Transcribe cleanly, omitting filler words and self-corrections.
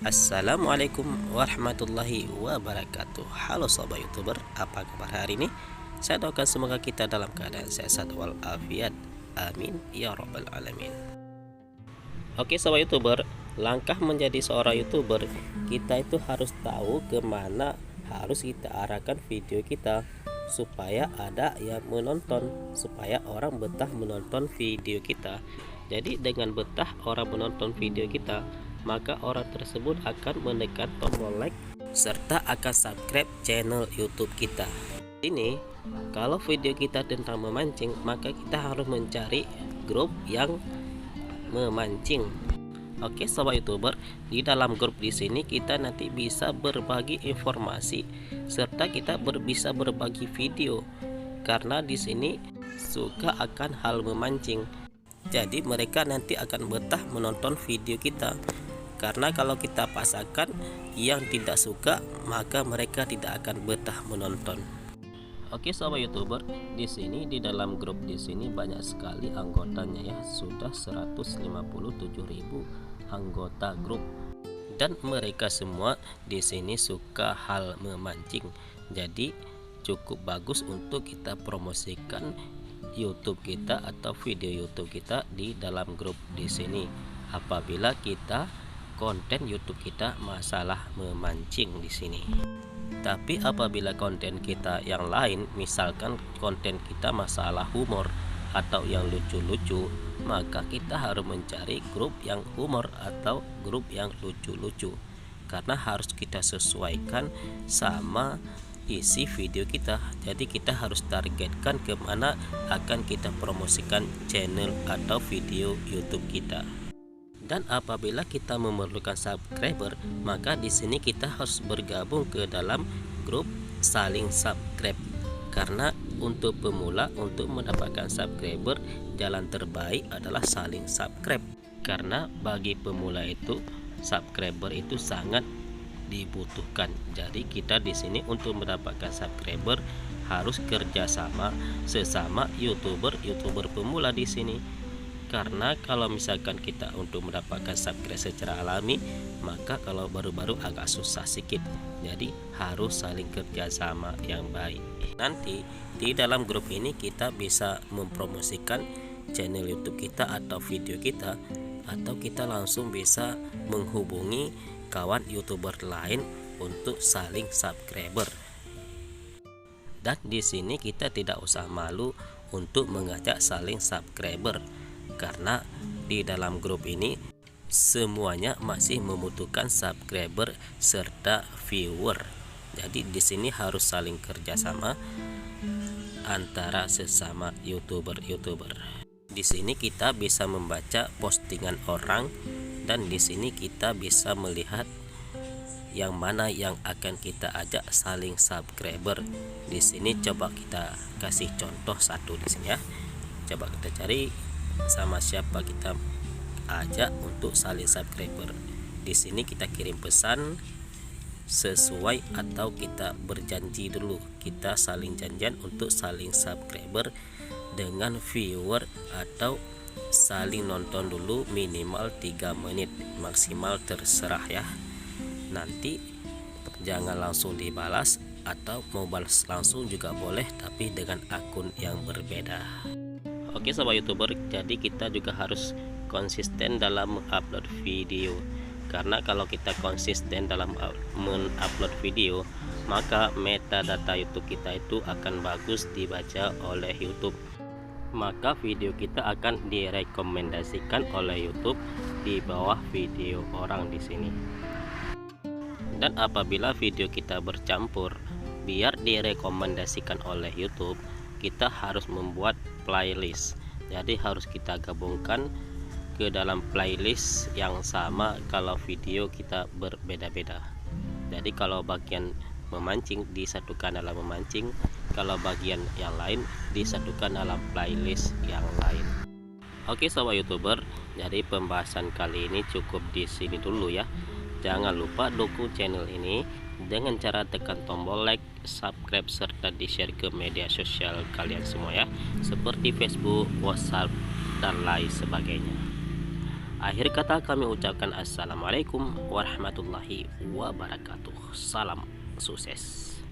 Assalamualaikum warahmatullahi wabarakatuh. Halo sobat youtuber, apa kabar hari ini? Saya doakan semoga kita dalam keadaan sehat walafiat. Amin ya robbal alamin. Oke sobat youtuber, langkah menjadi seorang youtuber, kita itu harus tahu kemana harus kita arahkan video kita supaya ada yang menonton, supaya orang betah menonton video kita. Jadi dengan betah orang menonton video kita, maka orang tersebut akan menekan tombol like serta akan subscribe channel YouTube kita. Ini kalau video kita tentang memancing, maka kita harus mencari grup yang memancing. Oke sobat youtuber, di dalam grup di sini kita nanti bisa berbagi informasi serta kita bisa berbagi video, karena di sini suka akan hal memancing. Jadi mereka nanti akan betah menonton video kita. Karena kalau kita pasangkan yang tidak suka, maka mereka tidak akan betah menonton. Oke sobat youtuber, di sini di dalam grup di sini banyak sekali anggotanya ya, sudah 157.000 anggota grup. Dan mereka semua di sini suka hal memancing. Jadi cukup bagus untuk kita promosikan YouTube kita atau video YouTube kita di dalam grup di sini. Apabila kita konten YouTube kita masalah memancing di sini. Tapi apabila konten kita yang lain, misalkan konten kita masalah humor atau yang lucu-lucu, maka kita harus mencari grup yang humor atau grup yang lucu-lucu, karena harus kita sesuaikan sama isi video kita. Jadi kita harus targetkan kemana akan kita promosikan channel atau video YouTube kita. Dan apabila kita memerlukan subscriber, maka di sini kita harus bergabung ke dalam grup saling subscribe. Karena untuk pemula, untuk mendapatkan subscriber, jalan terbaik adalah saling subscribe. Karena bagi pemula itu subscriber itu sangat dibutuhkan. Jadi kita di sini untuk mendapatkan subscriber harus kerjasama sesama youtuber pemula di sini. Karena kalau misalkan kita untuk mendapatkan subscribe secara alami, maka kalau baru-baru agak susah sedikit. Jadi harus saling kerjasama yang baik. Nanti di dalam grup ini kita bisa mempromosikan channel YouTube kita atau video kita, atau kita langsung bisa menghubungi kawan youtuber lain untuk saling subscriber. Dan di sini kita tidak usah malu untuk mengajak saling subscriber, karena di dalam grup ini semuanya masih membutuhkan subscriber serta viewer. Jadi di sini harus saling kerjasama antara sesama youtuber. Di sini kita bisa membaca postingan orang, dan di sini kita bisa melihat yang mana yang akan kita ajak saling subscriber. Di sini coba kita kasih contoh satu di sini ya. Coba kita cari sama siapa kita ajak untuk saling subscriber. Di sini kita kirim pesan sesuai atau kita berjanji dulu, kita saling janjian untuk saling subscriber dengan viewer, atau saling nonton dulu minimal 3 menit, maksimal terserah ya. Nanti jangan langsung dibalas, atau mau balas langsung juga boleh, tapi dengan akun yang berbeda. Oke sobat youtuber, jadi kita juga harus konsisten dalam mengupload video. Karena kalau kita konsisten dalam mengupload video, maka metadata YouTube kita itu akan bagus dibaca oleh YouTube. Maka video kita akan direkomendasikan oleh YouTube di bawah video orang di sini. Dan apabila video kita bercampur, biar direkomendasikan oleh YouTube, kita harus membuat playlist. Jadi harus kita gabungkan ke dalam playlist yang sama kalau video kita berbeda-beda. Jadi kalau bagian memancing disatukan dalam memancing, kalau bagian yang lain disatukan dalam playlist yang lain. Oke sobat youtuber, jadi pembahasan kali ini cukup di sini dulu ya. Jangan lupa dukung channel ini dengan cara tekan tombol like, subscribe, serta di share ke media sosial kalian semua ya, seperti Facebook, WhatsApp, dan lain sebagainya. Akhir kata kami ucapkan assalamualaikum warahmatullahi wabarakatuh. Salam sukses.